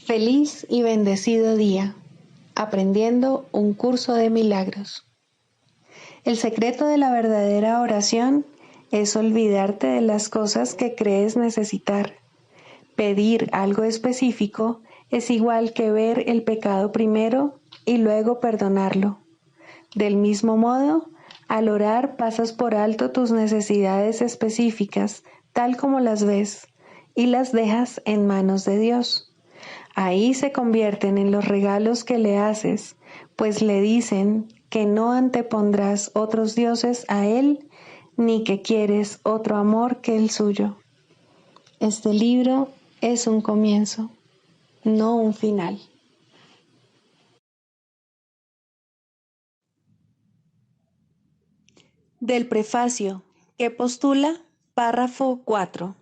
Feliz y bendecido día, aprendiendo un curso de milagros. El secreto de la verdadera oración es olvidarte de las cosas que crees necesitar. Pedir algo específico es igual que ver el pecado primero y luego perdonarlo. Del mismo modo, al orar pasas por alto tus necesidades específicas, tal como las ves, y las dejas en manos de Dios. Ahí se convierten en los regalos que le haces, pues le dicen que no antepondrás otros dioses a Él, ni que quieres otro amor que el suyo. Este libro es un comienzo, no un final. Del prefacio, que postula párrafo 4.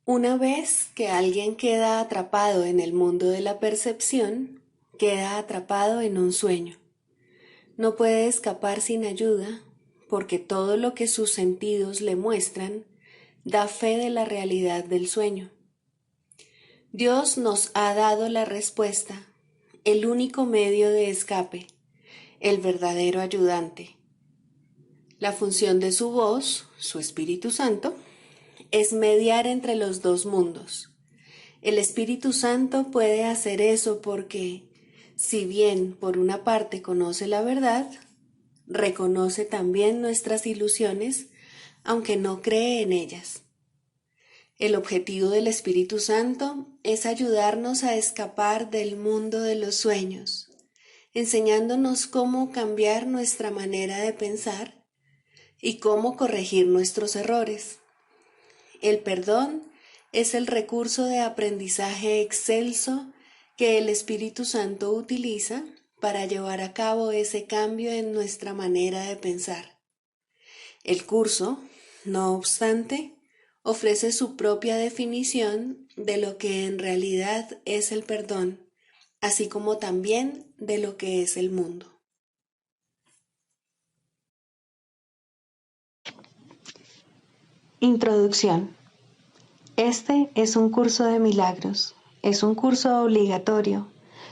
Una vez que alguien queda atrapado en el mundo de la percepción, queda atrapado en un sueño. No puede escapar sin ayuda, porque todo lo que sus sentidos le muestran da fe de la realidad del sueño. Dios nos ha dado la respuesta, el único medio de escape, el verdadero ayudante. La función de su voz, su Espíritu Santo, es mediar entre los dos mundos. El Espíritu Santo puede hacer eso porque, si bien por una parte conoce la verdad, reconoce también nuestras ilusiones, aunque no cree en ellas. El objetivo del Espíritu Santo es ayudarnos a escapar del mundo de los sueños, enseñándonos cómo cambiar nuestra manera de pensar y cómo corregir nuestros errores. El perdón es el recurso de aprendizaje excelso que el Espíritu Santo utiliza para llevar a cabo ese cambio en nuestra manera de pensar. El curso, no obstante, ofrece su propia definición de lo que en realidad es el perdón, así como también de lo que es el mundo. Introducción. Este es un curso de milagros, es un curso obligatorio.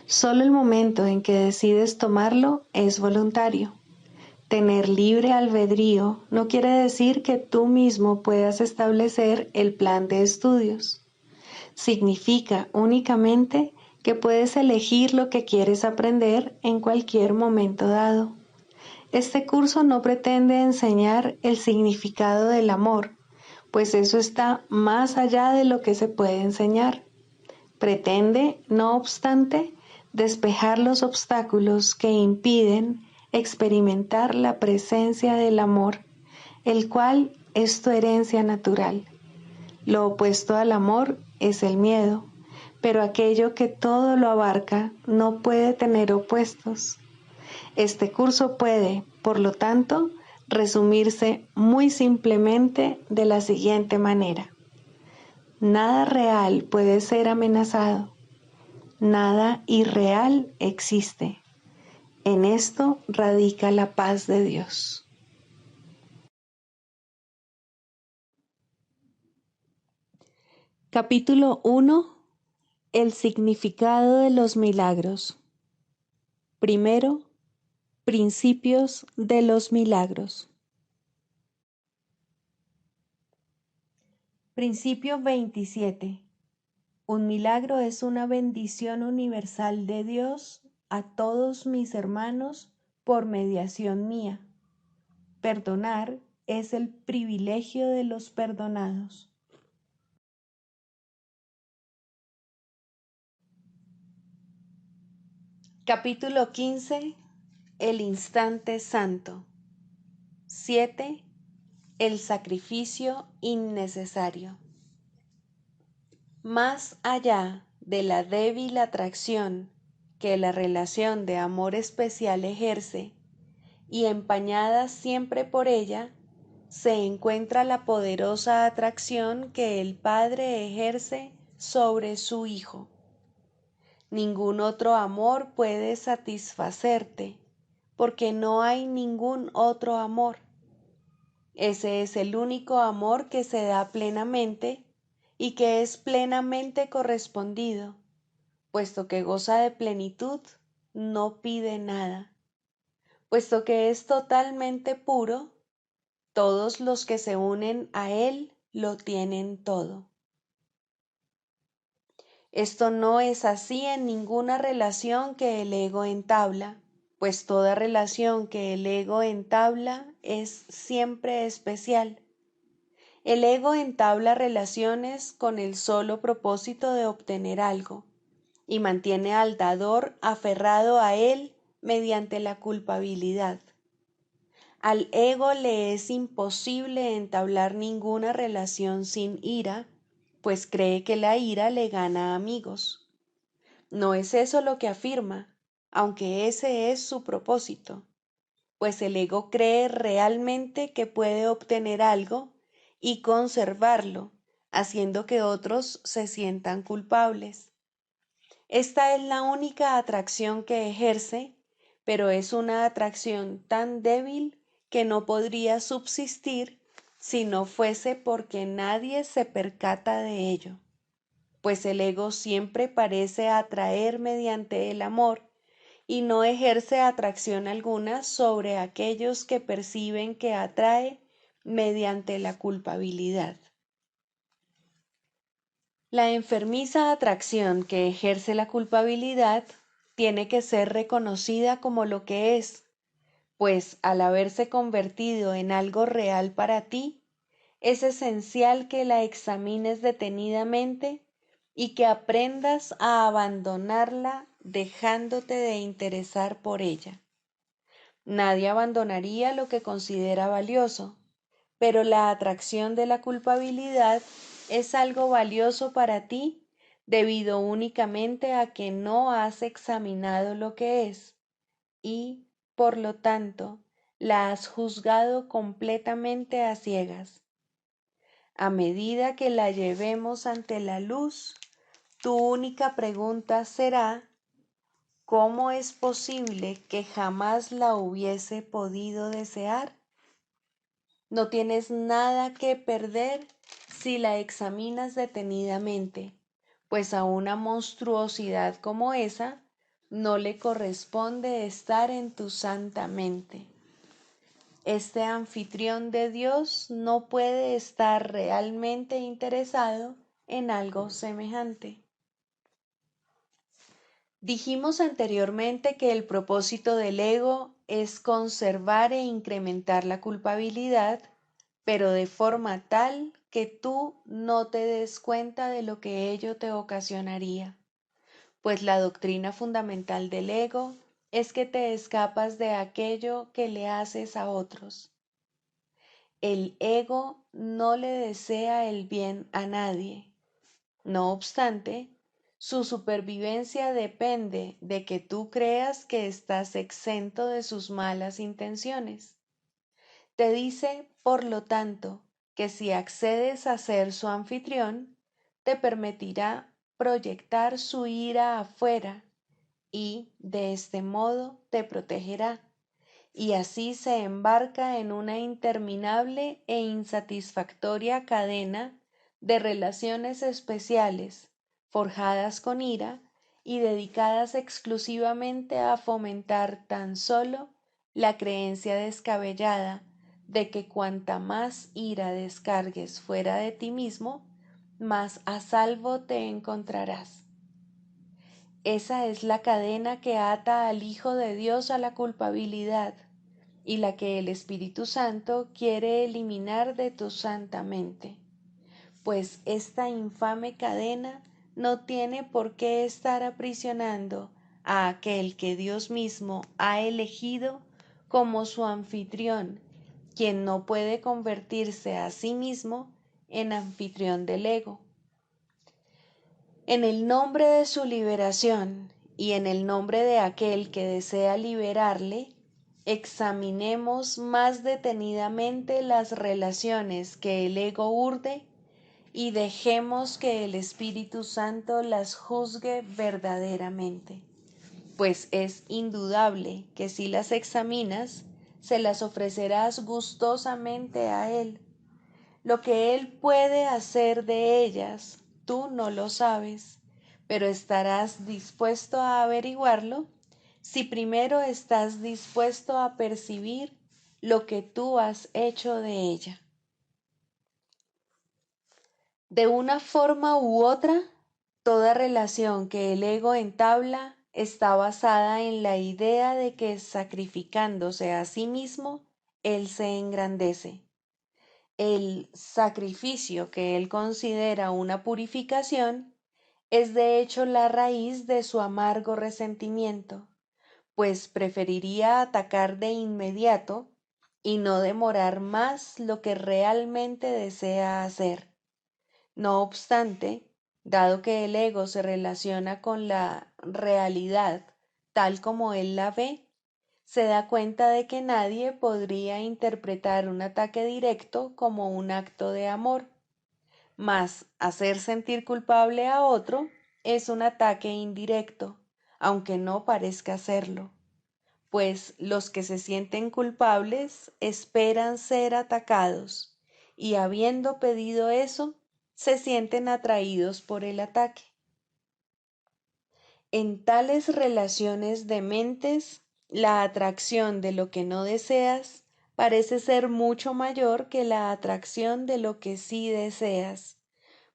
Solo el momento en que decides tomarlo es voluntario. Tener libre albedrío no quiere decir que tú mismo puedas establecer el plan de estudios. Significa únicamente que puedes elegir lo que quieres aprender en cualquier momento dado. Este curso no pretende enseñar el significado del amor, pues eso está más allá de lo que se puede enseñar. Pretende, no obstante, despejar los obstáculos que impiden experimentar la presencia del amor, el cual es tu herencia natural. Lo opuesto al amor es el miedo, pero aquello que todo lo abarca no puede tener opuestos. Este curso puede, por lo tanto, resumirse muy simplemente de la siguiente manera. Nada real puede ser amenazado. Nada irreal existe. En esto radica la paz de Dios. Capítulo 1. El significado de los milagros. Primero, principios de los milagros. Principio 27. Un milagro es una bendición universal de Dios a todos mis hermanos por mediación mía. Perdonar es el privilegio de los perdonados. Capítulo 15. El instante santo. 7. El sacrificio innecesario. Más allá de la débil atracción que la relación de amor especial ejerce, y empañada siempre por ella, se encuentra la poderosa atracción que el Padre ejerce sobre su Hijo. Ningún otro amor puede satisfacerte, porque no hay ningún otro amor. Ese es el único amor que se da plenamente y que es plenamente correspondido, puesto que goza de plenitud, no pide nada. Puesto que es totalmente puro, todos los que se unen a él lo tienen todo. Esto no es así en ninguna relación que el ego entabla, pues toda relación que el ego entabla es siempre especial. El ego entabla relaciones con el solo propósito de obtener algo y mantiene al dador aferrado a él mediante la culpabilidad. Al ego le es imposible entablar ninguna relación sin ira, pues cree que la ira le gana amigos. No es eso lo que afirma, aunque ese es su propósito, pues el ego cree realmente que puede obtener algo y conservarlo, haciendo que otros se sientan culpables. Esta es la única atracción que ejerce, pero es una atracción tan débil que no podría subsistir si no fuese porque nadie se percata de ello, pues el ego siempre parece atraer mediante el amor y no ejerce atracción alguna sobre aquellos que perciben que atrae mediante la culpabilidad. La enfermiza atracción que ejerce la culpabilidad tiene que ser reconocida como lo que es, pues al haberse convertido en algo real para ti, es esencial que la examines detenidamente y que aprendas a abandonarla dejándote de interesar por ella. Nadie abandonaría lo que considera valioso, pero la atracción de la culpabilidad es algo valioso para ti debido únicamente a que no has examinado lo que es y, por lo tanto, la has juzgado completamente a ciegas. A medida que la llevemos ante la luz, tu única pregunta será: ¿cómo es posible que jamás la hubiese podido desear? No tienes nada que perder si la examinas detenidamente, pues a una monstruosidad como esa no le corresponde estar en tu santa mente. Este anfitrión de Dios no puede estar realmente interesado en algo semejante. Dijimos anteriormente que el propósito del ego es conservar e incrementar la culpabilidad, pero de forma tal que tú no te des cuenta de lo que ello te ocasionaría, pues la doctrina fundamental del ego es que te escapas de aquello que le haces a otros. El ego no le desea el bien a nadie. No obstante, su supervivencia depende de que tú creas que estás exento de sus malas intenciones. Te dice, por lo tanto, que si accedes a ser su anfitrión, te permitirá proyectar su ira afuera y, de este modo, te protegerá, y así se embarca en una interminable e insatisfactoria cadena de relaciones especiales, forjadas con ira y dedicadas exclusivamente a fomentar tan solo la creencia descabellada de que cuanta más ira descargues fuera de ti mismo, más a salvo te encontrarás. Esa es la cadena que ata al Hijo de Dios a la culpabilidad y la que el Espíritu Santo quiere eliminar de tu santa mente, pues esta infame cadena no tiene por qué estar aprisionando a aquel que Dios mismo ha elegido como su anfitrión, quien no puede convertirse a sí mismo en anfitrión del ego. En el nombre de su liberación y en el nombre de aquel que desea liberarle, examinemos más detenidamente las relaciones que el ego urde y dejemos que el Espíritu Santo las juzgue verdaderamente, pues es indudable que si las examinas, se las ofrecerás gustosamente a Él. Lo que Él puede hacer de ellas, tú no lo sabes, pero estarás dispuesto a averiguarlo si primero estás dispuesto a percibir lo que tú has hecho de ella. De una forma u otra, toda relación que el ego entabla está basada en la idea de que sacrificándose a sí mismo, él se engrandece. El sacrificio que él considera una purificación es de hecho la raíz de su amargo resentimiento, pues preferiría atacar de inmediato y no demorar más lo que realmente desea hacer. No obstante, dado que el ego se relaciona con la realidad tal como él la ve, se da cuenta de que nadie podría interpretar un ataque directo como un acto de amor, mas hacer sentir culpable a otro es un ataque indirecto, aunque no parezca serlo, pues los que se sienten culpables esperan ser atacados y habiendo pedido eso, se sienten atraídos por el ataque. En tales relaciones de mentes, la atracción de lo que no deseas parece ser mucho mayor que la atracción de lo que sí deseas,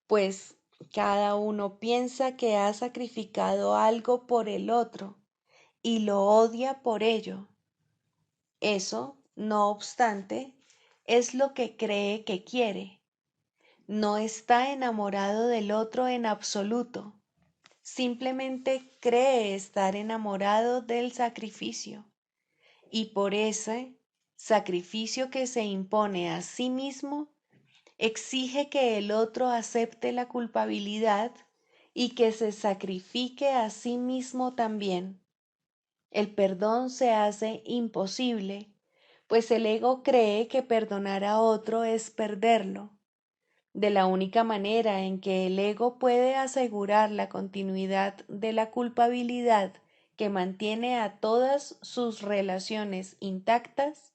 pues cada uno piensa que ha sacrificado algo por el otro y lo odia por ello. Eso, no obstante, es lo que cree que quiere. No está enamorado del otro en absoluto. Simplemente cree estar enamorado del sacrificio y por ese sacrificio que se impone a sí mismo, exige que el otro acepte la culpabilidad y que se sacrifique a sí mismo también. El perdón se hace imposible, pues el ego cree que perdonar a otro es perderlo. De la única manera en que el ego puede asegurar la continuidad de la culpabilidad que mantiene a todas sus relaciones intactas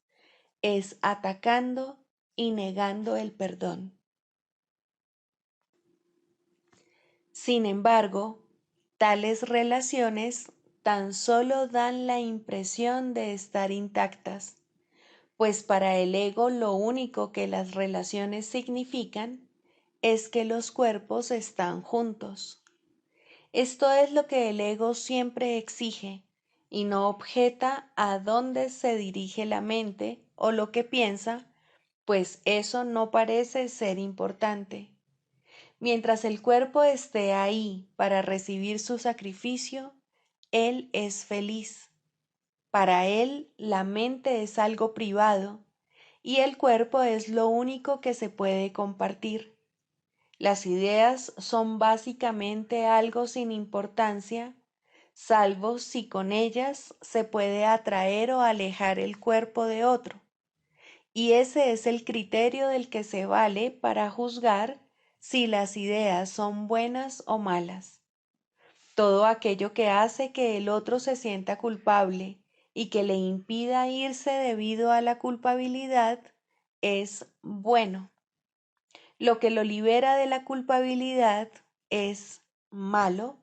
es atacando y negando el perdón. Sin embargo, tales relaciones tan solo dan la impresión de estar intactas, pues para el ego lo único que las relaciones significan es que los cuerpos están juntos. Esto es lo que el ego siempre exige y no objeta a dónde se dirige la mente o lo que piensa, pues eso no parece ser importante. Mientras el cuerpo esté ahí para recibir su sacrificio, él es feliz. Para él la mente es algo privado y el cuerpo es lo único que se puede compartir. Las ideas son básicamente algo sin importancia, salvo si con ellas se puede atraer o alejar el cuerpo de otro. Y ese es el criterio del que se vale para juzgar si las ideas son buenas o malas. Todo aquello que hace que el otro se sienta culpable y que le impida irse debido a la culpabilidad es bueno. Lo que lo libera de la culpabilidad es malo,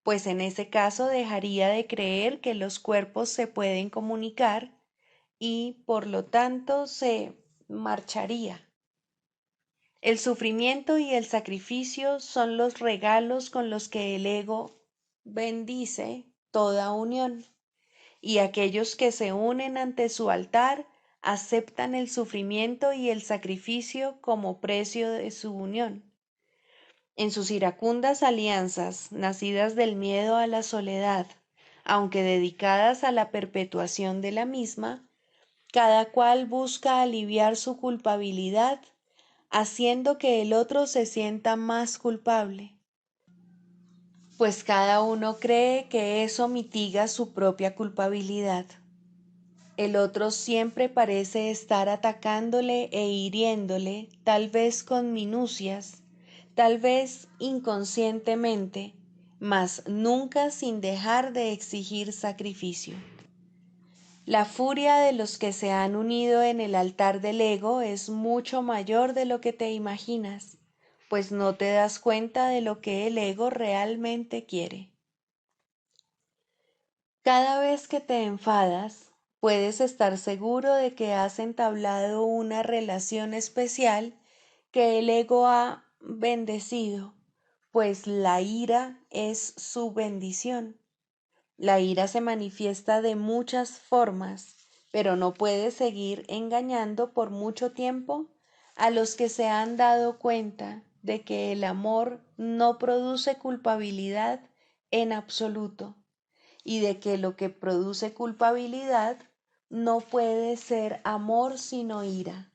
pues en ese caso dejaría de creer que los cuerpos se pueden comunicar y por lo tanto se marcharía. El sufrimiento y el sacrificio son los regalos con los que el ego bendice toda unión, y aquellos que se unen ante su altar aceptan el sufrimiento y el sacrificio como precio de su unión. En sus iracundas alianzas, nacidas del miedo a la soledad, aunque dedicadas a la perpetuación de la misma, cada cual busca aliviar su culpabilidad, haciendo que el otro se sienta más culpable, pues cada uno cree que eso mitiga su propia culpabilidad. El otro siempre parece estar atacándole e hiriéndole, tal vez con minucias, tal vez inconscientemente, mas nunca sin dejar de exigir sacrificio. La furia de los que se han unido en el altar del ego es mucho mayor de lo que te imaginas, pues no te das cuenta de lo que el ego realmente quiere. Cada vez que te enfadas, puedes estar seguro de que has entablado una relación especial que el ego ha bendecido, pues la ira es su bendición. La ira se manifiesta de muchas formas, pero no puedes seguir engañando por mucho tiempo a los que se han dado cuenta de que el amor no produce culpabilidad en absoluto y de que lo que produce culpabilidad no puede ser amor sino ira.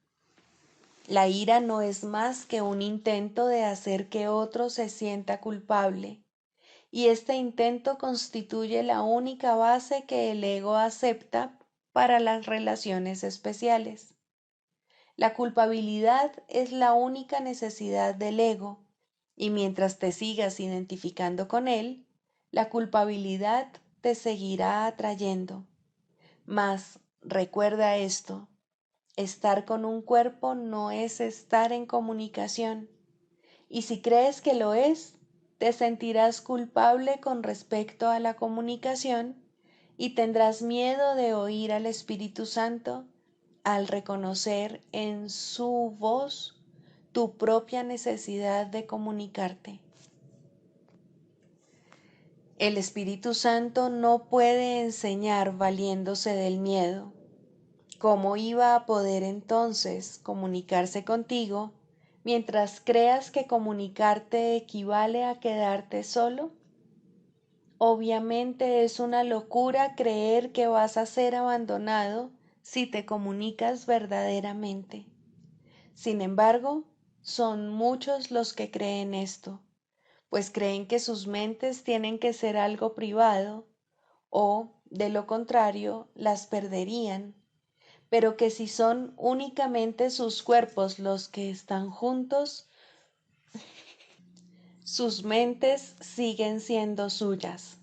La ira no es más que un intento de hacer que otro se sienta culpable, y este intento constituye la única base que el ego acepta para las relaciones especiales. La culpabilidad es la única necesidad del ego, y mientras te sigas identificando con él, la culpabilidad te seguirá atrayendo. Mas recuerda esto: estar con un cuerpo no es estar en comunicación, y si crees que lo es, te sentirás culpable con respecto a la comunicación y tendrás miedo de oír al Espíritu Santo al reconocer en su voz tu propia necesidad de comunicarte. El Espíritu Santo no puede enseñar valiéndose del miedo. ¿Cómo iba a poder entonces comunicarse contigo mientras creas que comunicarte equivale a quedarte solo? Obviamente es una locura creer que vas a ser abandonado si te comunicas verdaderamente. Sin embargo, son muchos los que creen esto, pues creen que sus mentes tienen que ser algo privado o, de lo contrario, las perderían, pero que si son únicamente sus cuerpos los que están juntos, sus mentes siguen siendo suyas.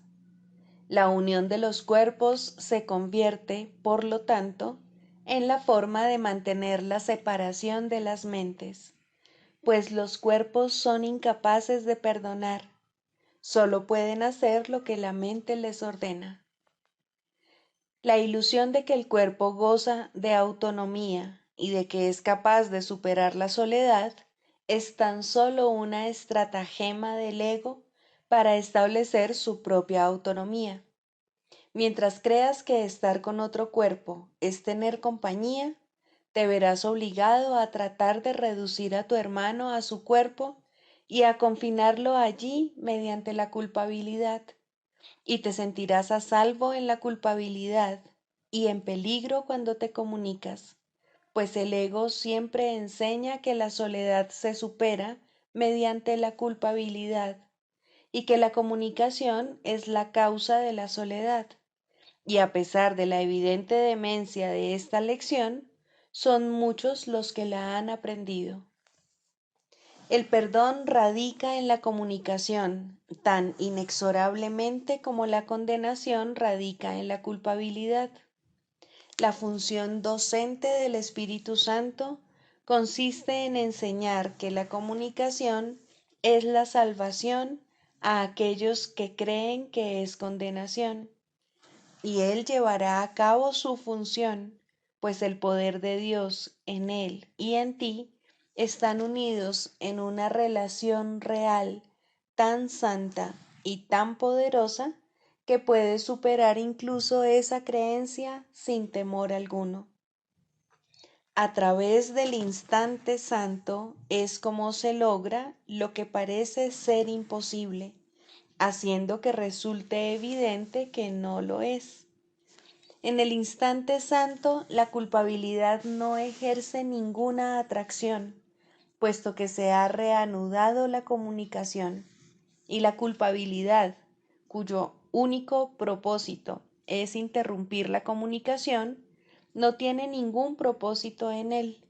La unión de los cuerpos se convierte, por lo tanto, en la forma de mantener la separación de las mentes, pues los cuerpos son incapaces de perdonar, solo pueden hacer lo que la mente les ordena. La ilusión de que el cuerpo goza de autonomía y de que es capaz de superar la soledad es tan solo una estratagema del ego para establecer su propia autonomía. Mientras creas que estar con otro cuerpo es tener compañía, te verás obligado a tratar de reducir a tu hermano a su cuerpo y a confinarlo allí mediante la culpabilidad, y te sentirás a salvo en la culpabilidad y en peligro cuando te comunicas, pues el ego siempre enseña que la soledad se supera mediante la culpabilidad y que la comunicación es la causa de la soledad. Y a pesar de la evidente demencia de esta lección, son muchos los que la han aprendido. El perdón radica en la comunicación, tan inexorablemente como la condenación radica en la culpabilidad. La función docente del Espíritu Santo consiste en enseñar que la comunicación es la salvación a aquellos que creen que es condenación, y Él llevará a cabo su función, pues el poder de Dios en Él y en ti están unidos en una relación real, tan santa y tan poderosa que puede superar incluso esa creencia sin temor alguno. A través del instante santo es como se logra lo que parece ser imposible, haciendo que resulte evidente que no lo es. En el instante santo, la culpabilidad no ejerce ninguna atracción, puesto que se ha reanudado la comunicación, y la culpabilidad, cuyo único propósito es interrumpir la comunicación, no tiene ningún propósito en él.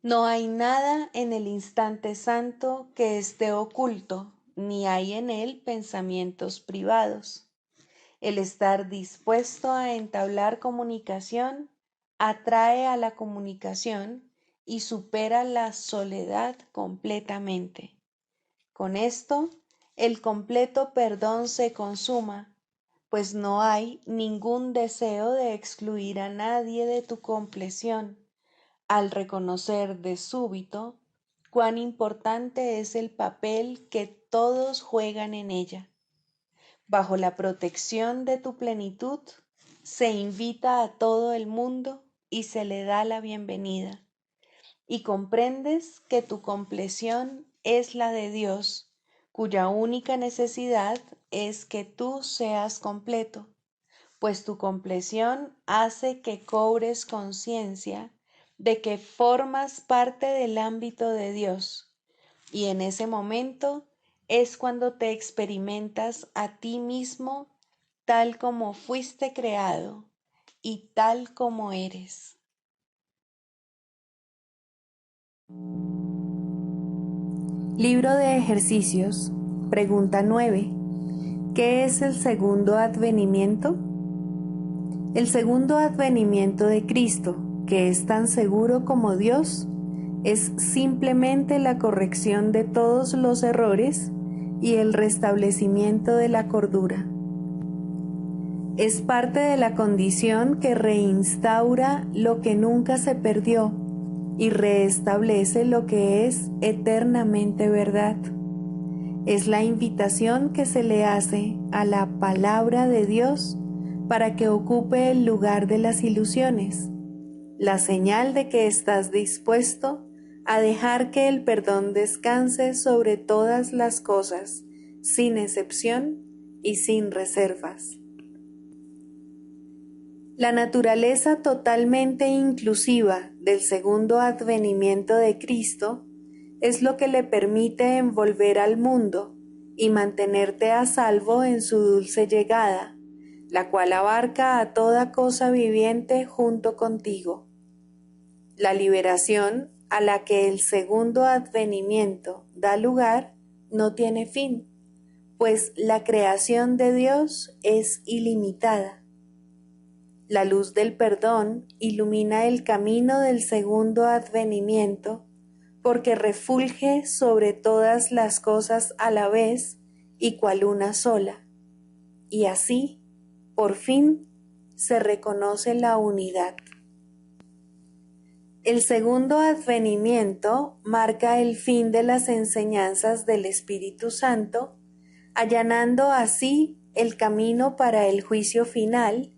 No hay nada en el instante santo que esté oculto, ni hay en él pensamientos privados. El estar dispuesto a entablar comunicación atrae a la comunicación y supera la soledad completamente. Con esto, el completo perdón se consuma, pues no hay ningún deseo de excluir a nadie de tu compleción, al reconocer de súbito cuán importante es el papel que todos juegan en ella. Bajo la protección de tu plenitud, se invita a todo el mundo y se le da la bienvenida. Y comprendes que tu compleción es la de Dios, cuya única necesidad es que tú seas completo, pues tu compleción hace que cobres conciencia de que formas parte del ámbito de Dios, y en ese momento es cuando te experimentas a ti mismo tal como fuiste creado y tal como eres. Libro de ejercicios, pregunta 9. ¿Qué es el segundo advenimiento? El segundo advenimiento de Cristo, que es tan seguro como Dios, es simplemente la corrección de todos los errores y el restablecimiento de la cordura. Es parte de la condición que reinstaura lo que nunca se perdió y reestablece lo que es eternamente verdad. Es la invitación que se le hace a la palabra de Dios para que ocupe el lugar de las ilusiones, la señal de que estás dispuesto a dejar que el perdón descanse sobre todas las cosas, sin excepción y sin reservas. La naturaleza totalmente inclusiva del segundo advenimiento de Cristo es lo que le permite envolver al mundo y mantenerte a salvo en su dulce llegada, la cual abarca a toda cosa viviente junto contigo. La liberación a la que el segundo advenimiento da lugar no tiene fin, pues la creación de Dios es ilimitada. La luz del perdón ilumina el camino del segundo advenimiento, porque refulge sobre todas las cosas a la vez y cual una sola. Y así, por fin, se reconoce la unidad. El segundo advenimiento marca el fin de las enseñanzas del Espíritu Santo, allanando así el camino para el juicio final,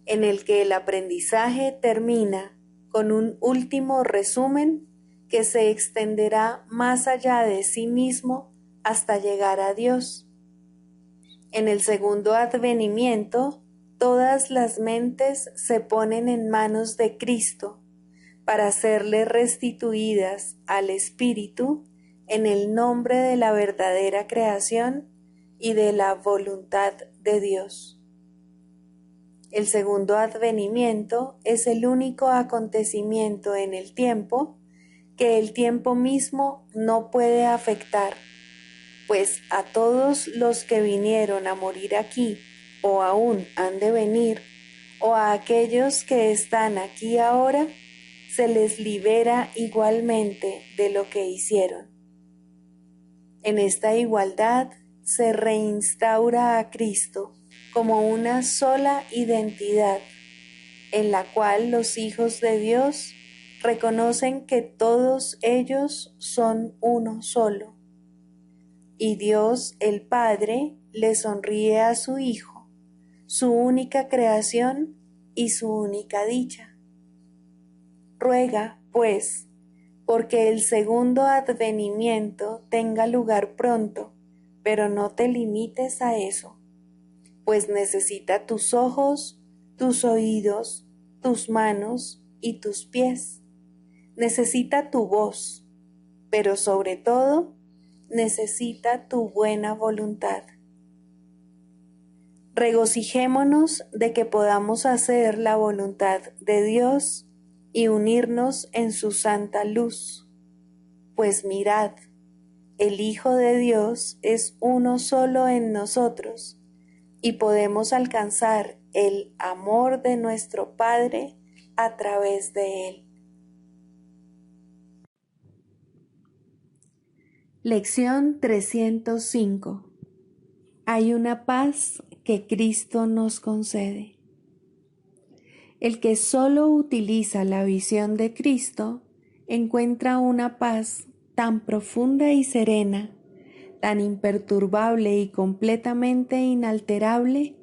en el que el aprendizaje termina con un último resumen que se extenderá más allá de sí mismo hasta llegar a Dios. En el segundo advenimiento, todas las mentes se ponen en manos de Cristo para serle restituidas al Espíritu en el nombre de la verdadera creación y de la voluntad de Dios. El segundo advenimiento es el único acontecimiento en el tiempo que el tiempo mismo no puede afectar, pues a todos los que vinieron a morir aquí o aún han de venir, o a aquellos que están aquí ahora, se les libera igualmente de lo que hicieron. En esta igualdad se reinstaura a Cristo como una sola identidad, en la cual los hijos de Dios reconocen que todos ellos son uno solo. Y Dios el Padre le sonríe a su Hijo, su única creación y su única dicha. Ruega, pues, porque el segundo advenimiento tenga lugar pronto, pero no te limites a eso, pues necesita tus ojos, tus oídos, tus manos y tus pies. Necesita tu voz, pero sobre todo necesita tu buena voluntad. Regocijémonos de que podamos hacer la voluntad de Dios y unirnos en su santa luz. Pues mirad, el Hijo de Dios es uno solo en nosotros, y podemos alcanzar el amor de nuestro Padre a través de Él. Lección 305. Hay una paz que Cristo nos concede. El que solo utiliza la visión de Cristo encuentra una paz tan profunda y serena, tan imperturbable y completamente inalterable,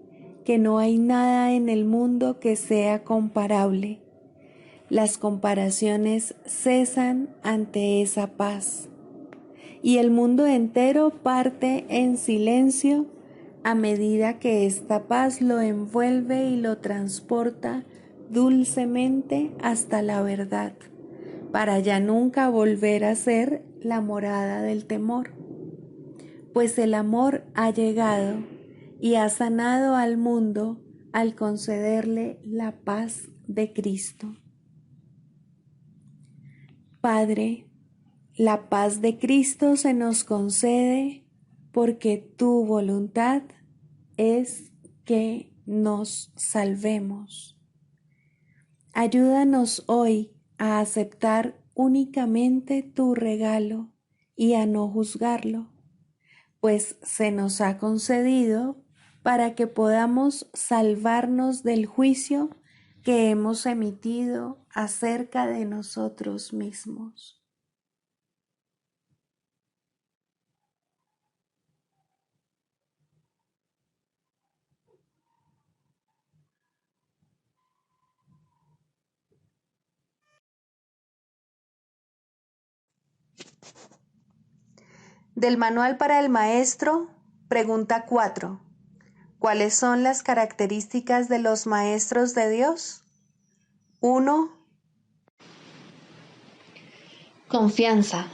que no hay nada en el mundo que sea comparable. Las comparaciones cesan ante esa paz, y el mundo entero parte en silencio a medida que esta paz lo envuelve y lo transporta dulcemente hasta la verdad, para ya nunca volver a ser la morada del temor. Pues el amor ha llegado y ha sanado al mundo al concederle la paz de Cristo. Padre, la paz de Cristo se nos concede porque tu voluntad es que nos salvemos. Ayúdanos hoy a aceptar únicamente tu regalo y a no juzgarlo, pues se nos ha concedido para que podamos salvarnos del juicio que hemos emitido acerca de nosotros mismos. Del Manual para el Maestro, pregunta 4. ¿Cuáles son las características de los maestros de Dios? 1. Confianza.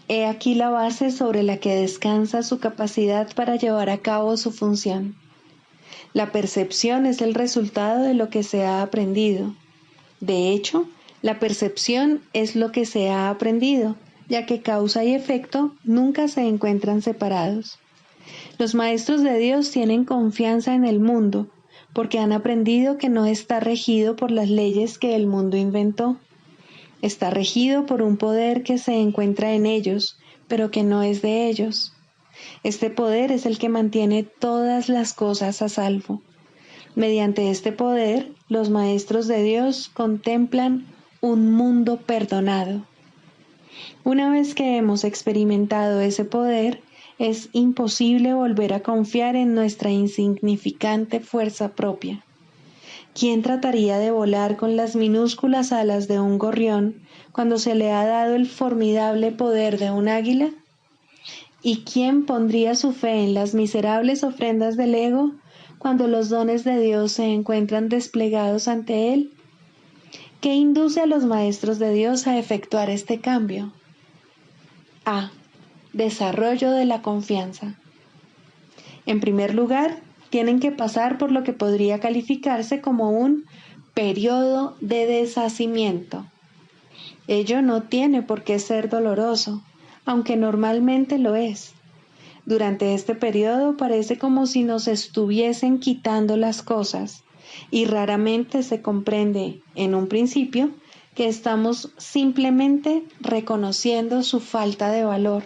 He aquí la base sobre la que descansa su capacidad para llevar a cabo su función. La percepción es el resultado de lo que se ha aprendido. De hecho, la percepción es lo que se ha aprendido, ya que causa y efecto nunca se encuentran separados. Los maestros de Dios tienen confianza en el mundo, porque han aprendido que no está regido por las leyes que el mundo inventó. Está regido por un poder que se encuentra en ellos, pero que no es de ellos. Este poder es el que mantiene todas las cosas a salvo. Mediante este poder, los maestros de Dios contemplan un mundo perdonado. Una vez que hemos experimentado ese poder, es imposible volver a confiar en nuestra insignificante fuerza propia. ¿Quién trataría de volar con las minúsculas alas de un gorrión cuando se le ha dado el formidable poder de un águila? ¿Y quién pondría su fe en las miserables ofrendas del ego cuando los dones de Dios se encuentran desplegados ante él? ¿Qué induce a los maestros de Dios a efectuar este cambio? A. Desarrollo de la confianza. En primer lugar, tienen que pasar por lo que podría calificarse como un periodo de deshacimiento. Ello no tiene por qué ser doloroso, aunque normalmente lo es. Durante este periodo parece como si nos estuviesen quitando las cosas, y raramente se comprende, en un principio, que estamos simplemente reconociendo su falta de valor.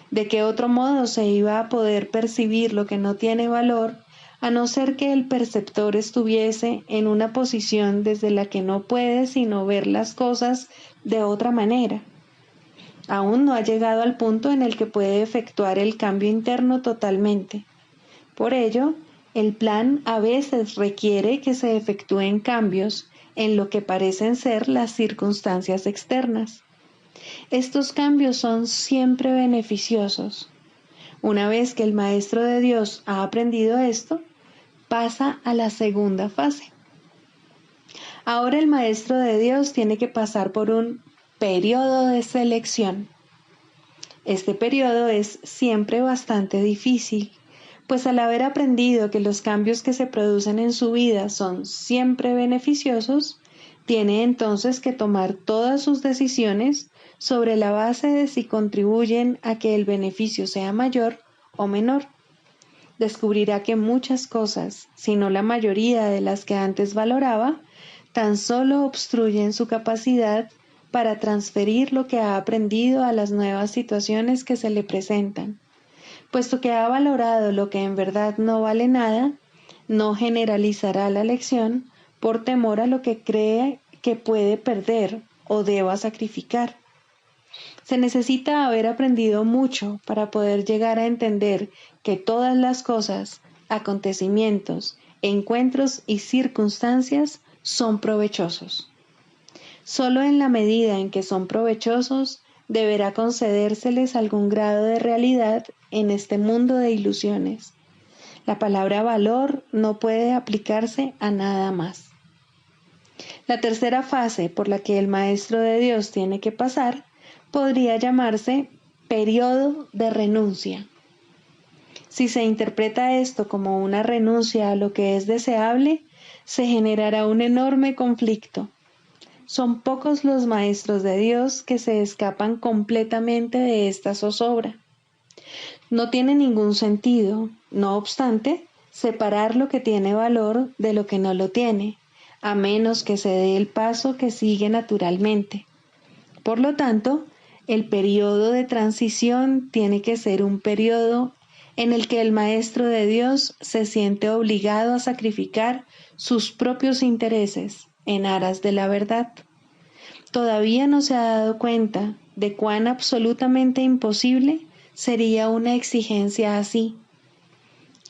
¿De qué otro modo se iba a poder percibir lo que no tiene valor, a no ser que el perceptor estuviese en una posición desde la que no puede sino ver las cosas de otra manera? Aún no ha llegado al punto en el que puede efectuar el cambio interno totalmente. Por ello, el plan a veces requiere que se efectúen cambios en lo que parecen ser las circunstancias externas. Estos cambios son siempre beneficiosos. Una vez que el maestro de Dios ha aprendido esto, pasa a la segunda fase. Ahora el maestro de Dios tiene que pasar por un periodo de selección. Este periodo es siempre bastante difícil, pues al haber aprendido que los cambios que se producen en su vida son siempre beneficiosos, tiene entonces que tomar todas sus decisiones sobre la base de si contribuyen a que el beneficio sea mayor o menor. descubrirá que muchas cosas, si no la mayoría de las que antes valoraba, tan solo obstruyen su capacidad para transferir lo que ha aprendido a las nuevas situaciones que se le presentan. Puesto que ha valorado lo que en verdad no vale nada, no generalizará la lección por temor a lo que cree que puede perder o deba sacrificar. Se necesita haber aprendido mucho para poder llegar a entender que todas las cosas, acontecimientos, encuentros y circunstancias son provechosos. Solo en la medida en que son provechosos, deberá concedérseles algún grado de realidad en este mundo de ilusiones. La palabra valor no puede aplicarse a nada más. La tercera fase por la que el Maestro de Dios tiene que pasar podría llamarse periodo de renuncia. Si se interpreta esto como una renuncia a lo que es deseable, se generará un enorme conflicto. Son pocos los maestros de Dios que se escapan completamente de esta zozobra. No tiene ningún sentido, no obstante, separar lo que tiene valor de lo que no lo tiene, a menos que se dé el paso que sigue naturalmente. Por lo tanto, el periodo de transición tiene que ser un periodo en el que el Maestro de Dios se siente obligado a sacrificar sus propios intereses en aras de la verdad. Todavía no se ha dado cuenta de cuán absolutamente imposible sería una exigencia así.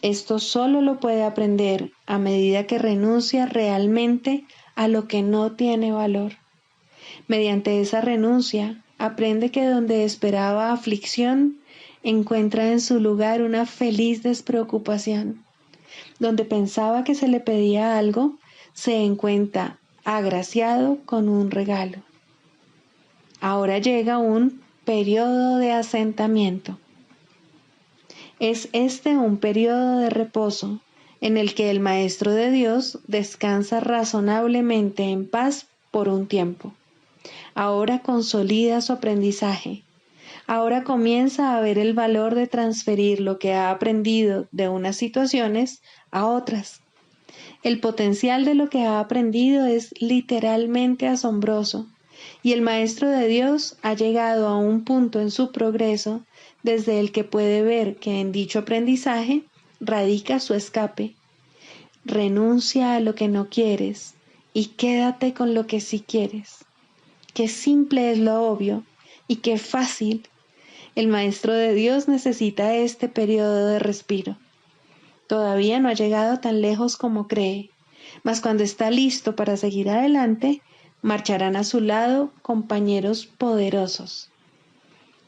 Esto solo lo puede aprender a medida que renuncia realmente a lo que no tiene valor. Mediante esa renuncia, aprende que donde esperaba aflicción, encuentra en su lugar una feliz despreocupación. Donde pensaba que se le pedía algo, se encuentra agraciado con un regalo. Ahora llega un periodo de asentamiento. Es este un periodo de reposo en el que el Maestro de Dios descansa razonablemente en paz por un tiempo. Ahora consolida su aprendizaje. Ahora comienza a ver el valor de transferir lo que ha aprendido de unas situaciones a otras. El potencial de lo que ha aprendido es literalmente asombroso, y el Maestro de Dios ha llegado a un punto en su progreso desde el que puede ver que en dicho aprendizaje radica su escape. Renuncia a lo que no quieres y quédate con lo que sí quieres. Qué simple es lo obvio y qué fácil. El Maestro de Dios necesita este periodo de respiro. Todavía no ha llegado tan lejos como cree, mas cuando está listo para seguir adelante, marcharán a su lado compañeros poderosos.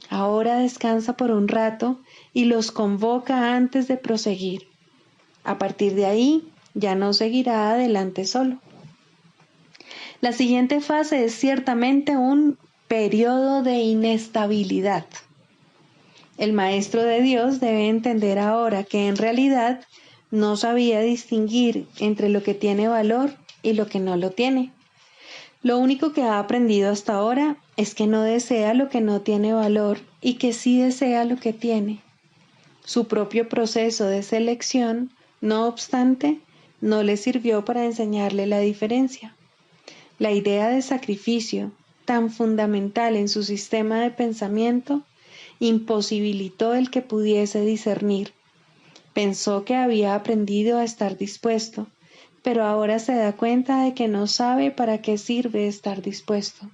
Ahora descansa por un rato y los convoca antes de proseguir. A partir de ahí, ya no seguirá adelante solo. La siguiente fase es ciertamente un periodo de inestabilidad. El Maestro de Dios debe entender ahora que en realidad no sabía distinguir entre lo que tiene valor y lo que no lo tiene. Lo único que ha aprendido hasta ahora es que no desea lo que no tiene valor y que sí desea lo que tiene. Su propio proceso de selección, no obstante, no le sirvió para enseñarle la diferencia. La idea de sacrificio, tan fundamental en su sistema de pensamiento, imposibilitó el que pudiese discernir. Pensó que había aprendido a estar dispuesto, pero ahora se da cuenta de que no sabe para qué sirve estar dispuesto.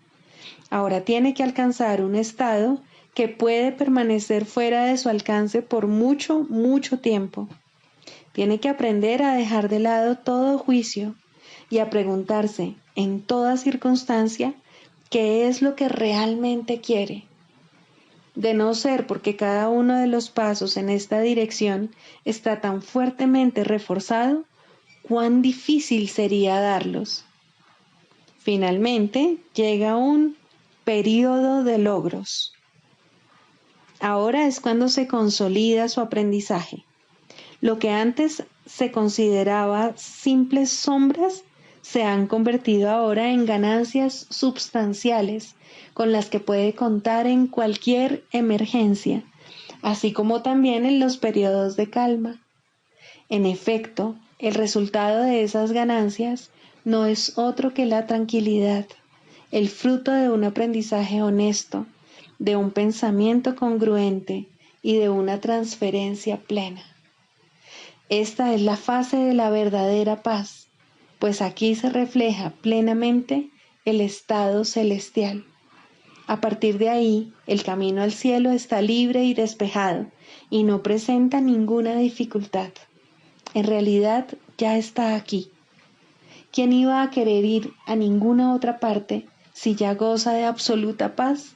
Ahora tiene que alcanzar un estado que puede permanecer fuera de su alcance por mucho, mucho tiempo. Tiene que aprender a dejar de lado todo juicio y a preguntarse en toda circunstancia qué es lo que realmente quiere. De no ser porque cada uno de los pasos en esta dirección está tan fuertemente reforzado, cuán difícil sería darlos. Finalmente, llega un periodo de logros. Ahora es cuando se consolida su aprendizaje. Lo que antes se consideraba simples sombras se han convertido ahora en ganancias substanciales con las que puede contar en cualquier emergencia, así como también en los periodos de calma. En efecto, el resultado de esas ganancias no es otro que la tranquilidad, el fruto de un aprendizaje honesto, de un pensamiento congruente y de una transferencia plena. Esta es la fase de la verdadera paz, pues aquí se refleja plenamente el estado celestial. A partir de ahí, el camino al cielo está libre y despejado y no presenta ninguna dificultad. En realidad ya está aquí. ¿Quién iba a querer ir a ninguna otra parte si ya goza de absoluta paz?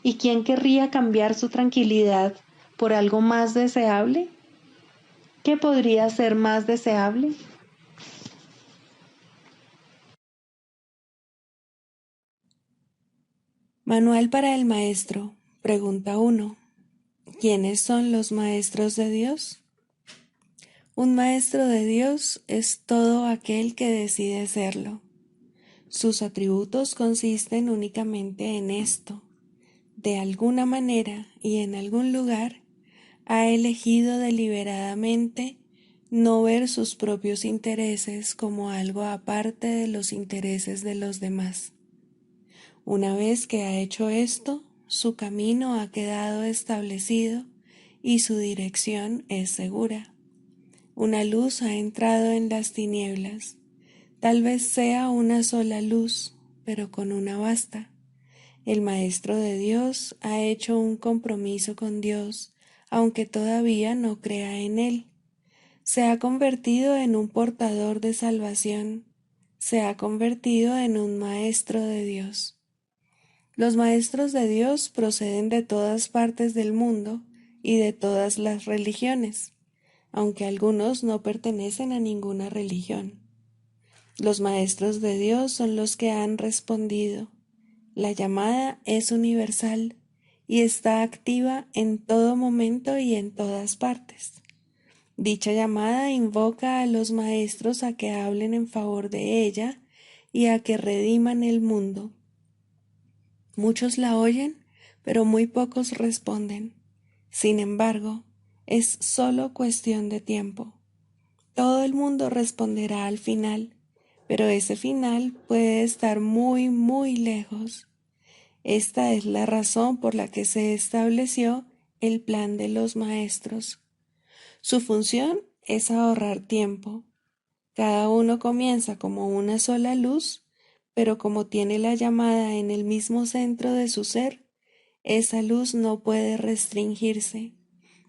¿Y quién querría cambiar su tranquilidad por algo más deseable? ¿Qué podría ser más deseable? Manual para el maestro. Pregunta 1. ¿Quiénes son los maestros de Dios? Un maestro de Dios es todo aquel que decide serlo. Sus atributos consisten únicamente en esto. De alguna manera y en algún lugar, ha elegido deliberadamente no ver sus propios intereses como algo aparte de los intereses de los demás. Una vez que ha hecho esto, su camino ha quedado establecido y su dirección es segura. Una luz ha entrado en las tinieblas. Tal vez sea una sola luz, pero con una basta. El Maestro de Dios ha hecho un compromiso con Dios, aunque todavía no crea en Él. Se ha convertido en un portador de salvación. Se ha convertido en un Maestro de Dios. Los maestros de Dios proceden de todas partes del mundo y de todas las religiones, aunque algunos no pertenecen a ninguna religión. Los maestros de Dios son los que han respondido. La llamada es universal y está activa en todo momento y en todas partes. Dicha llamada invoca a los maestros a que hablen en favor de ella y a que rediman el mundo. Muchos la oyen, pero muy pocos responden. Sin embargo, es solo cuestión de tiempo. Todo el mundo responderá al final, pero ese final puede estar muy, muy lejos. Esta es la razón por la que se estableció el plan de los maestros. Su función es ahorrar tiempo. Cada uno comienza como una sola luz, pero como tiene la llamada en el mismo centro de su ser, esa luz no puede restringirse,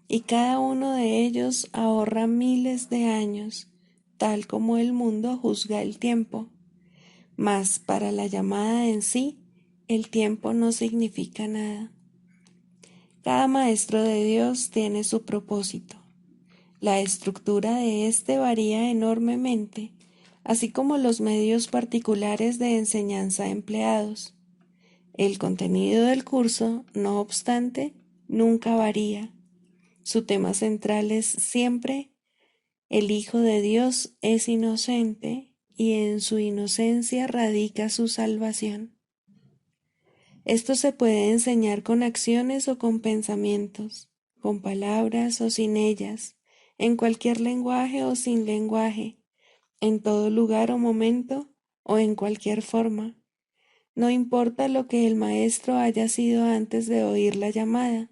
y cada uno de ellos ahorra miles de años, tal como el mundo juzga el tiempo. Mas para la llamada en sí, el tiempo no significa nada. Cada maestro de Dios tiene su propósito. La estructura de éste varía enormemente, así como los medios particulares de enseñanza empleados. El contenido del curso, no obstante, nunca varía. Su tema central es siempre: el Hijo de Dios es inocente y en su inocencia radica su salvación. Esto se puede enseñar con acciones o con pensamientos, con palabras o sin ellas, en cualquier lenguaje o sin lenguaje, en todo lugar o momento o en cualquier forma. No importa lo que el maestro haya sido antes de oír la llamada.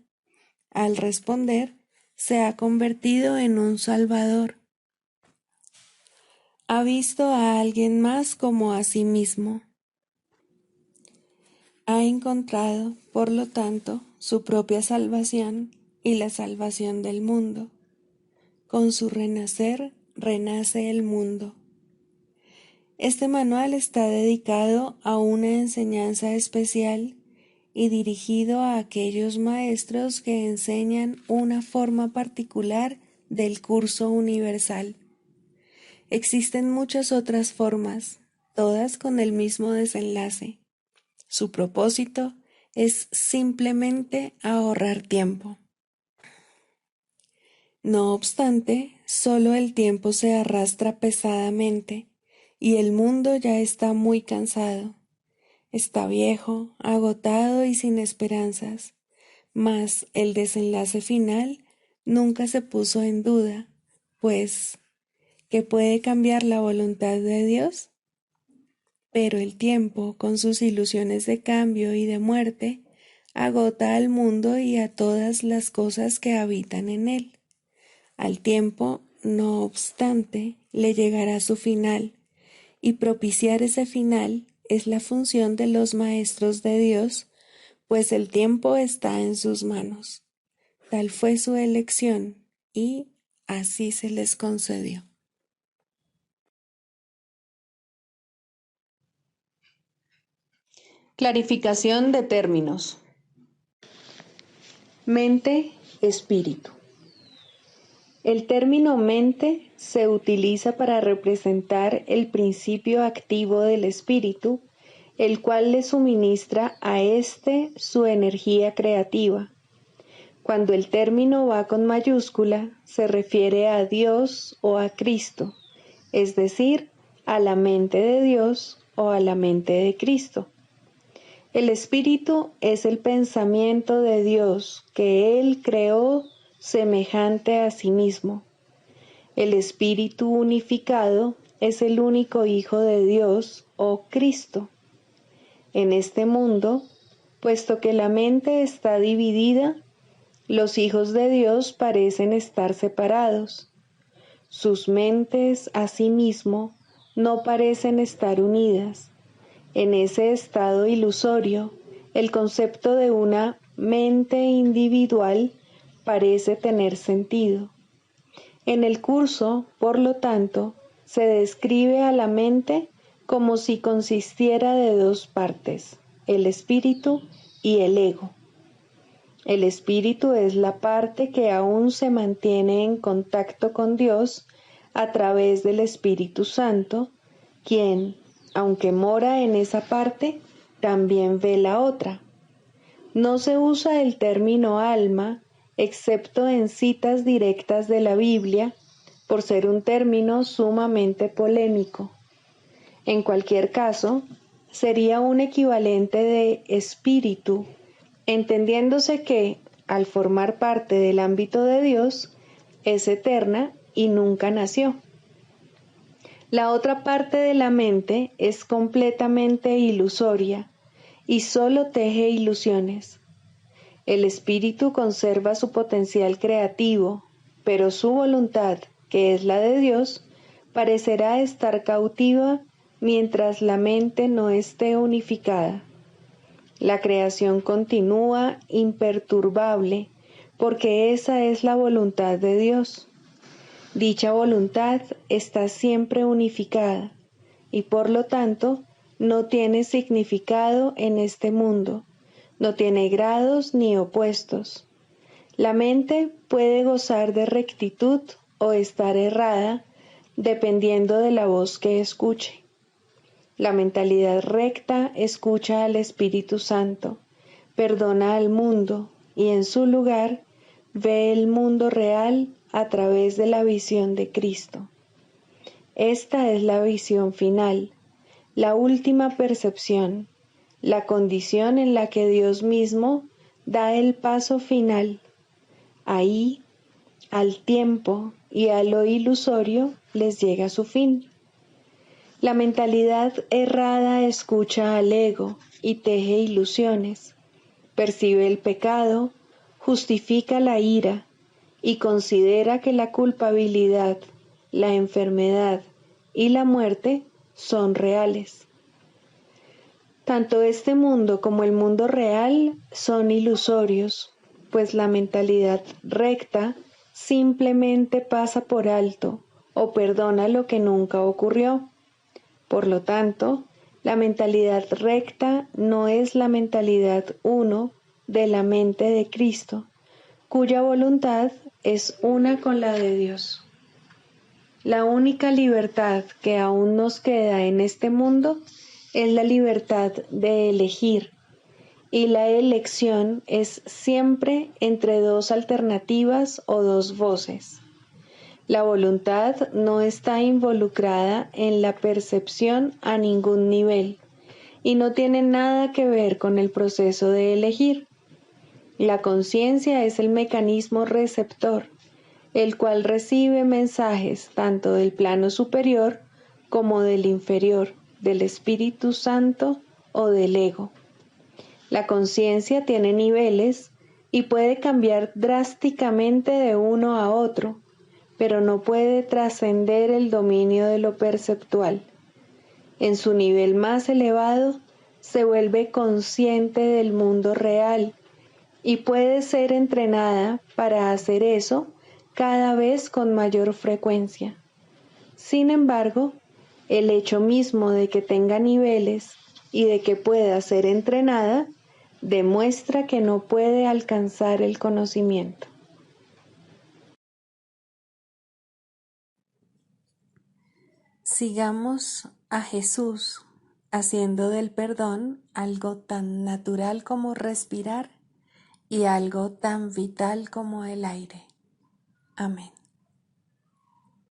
Al responder, se ha convertido en un salvador. Ha visto a alguien más como a sí mismo. Ha encontrado, por lo tanto, su propia salvación y la salvación del mundo. Con su renacer, renace el mundo. Este manual está dedicado a una enseñanza especial y dirigido a aquellos maestros que enseñan una forma particular del curso universal. Existen muchas otras formas, todas con el mismo desenlace. Su propósito es simplemente ahorrar tiempo. No obstante, solo el tiempo se arrastra pesadamente y el mundo ya está muy cansado. Está viejo, agotado y sin esperanzas, mas el desenlace final nunca se puso en duda, pues, que puede cambiar la voluntad de Dios, pero el tiempo, con sus ilusiones de cambio y de muerte, agota al mundo y a todas las cosas que habitan en él. Al tiempo, no obstante, le llegará su final, y propiciar ese final es la función de los maestros de Dios, pues el tiempo está en sus manos. Tal fue su elección, y así se les concedió. Clarificación de términos. Mente, espíritu. El término mente se utiliza para representar el principio activo del espíritu, el cual le suministra a éste su energía creativa. Cuando el término va con mayúscula, se refiere a Dios o a Cristo, es decir, a la mente de Dios o a la mente de Cristo. El espíritu es el pensamiento de Dios que Él creó semejante a sí mismo. El espíritu unificado es el único Hijo de Dios o Cristo. En este mundo, puesto que la mente está dividida, los hijos de Dios parecen estar separados. Sus mentes, asimismo, no parecen estar unidas. En ese estado ilusorio, el concepto de una mente individual parece tener sentido. En el curso, por lo tanto, se describe a la mente como si consistiera de dos partes, el espíritu y el ego. El espíritu es la parte que aún se mantiene en contacto con Dios a través del Espíritu Santo, quien, aunque mora en esa parte, también ve la otra. No se usa el término alma, excepto en citas directas de la Biblia, por ser un término sumamente polémico. En cualquier caso, sería un equivalente de espíritu, entendiéndose que, al formar parte del ámbito de Dios, es eterna y nunca nació. La otra parte de la mente es completamente ilusoria y solo teje ilusiones. El espíritu conserva su potencial creativo, pero su voluntad, que es la de Dios, parecerá estar cautiva mientras la mente no esté unificada. La creación continúa imperturbable, porque esa es la voluntad de Dios. Dicha voluntad está siempre unificada y por lo tanto no tiene significado en este mundo, no tiene grados ni opuestos. La mente puede gozar de rectitud o estar errada dependiendo de la voz que escuche. La mentalidad recta escucha al Espíritu Santo, perdona al mundo y en su lugar ve el mundo real a través de la visión de Cristo. Esta es la visión final, la última percepción, la condición en la que Dios mismo da el paso final. Ahí, al tiempo y a lo ilusorio les llega su fin. La mentalidad errada escucha al ego y teje ilusiones, percibe el pecado, justifica la ira y considera que la culpabilidad, la enfermedad y la muerte son reales. Tanto este mundo como el mundo real son ilusorios, pues la mentalidad recta simplemente pasa por alto o perdona lo que nunca ocurrió. Por lo tanto, la mentalidad recta no es la mentalidad uno de la mente de Cristo, cuya voluntad es una con la de Dios. La única libertad que aún nos queda en este mundo es la libertad de elegir, y la elección es siempre entre dos alternativas o dos voces. La voluntad no está involucrada en la percepción a ningún nivel y no tiene nada que ver con el proceso de elegir. La conciencia es el mecanismo receptor, el cual recibe mensajes tanto del plano superior como del inferior, del Espíritu Santo o del ego. La conciencia tiene niveles y puede cambiar drásticamente de uno a otro, pero no puede trascender el dominio de lo perceptual. En su nivel más elevado, se vuelve consciente del mundo real y puede ser entrenada para hacer eso cada vez con mayor frecuencia. Sin embargo, el hecho mismo de que tenga niveles y de que pueda ser entrenada demuestra que no puede alcanzar el conocimiento. Sigamos a Jesús haciendo del perdón algo tan natural como respirar y algo tan vital como el aire. Amén.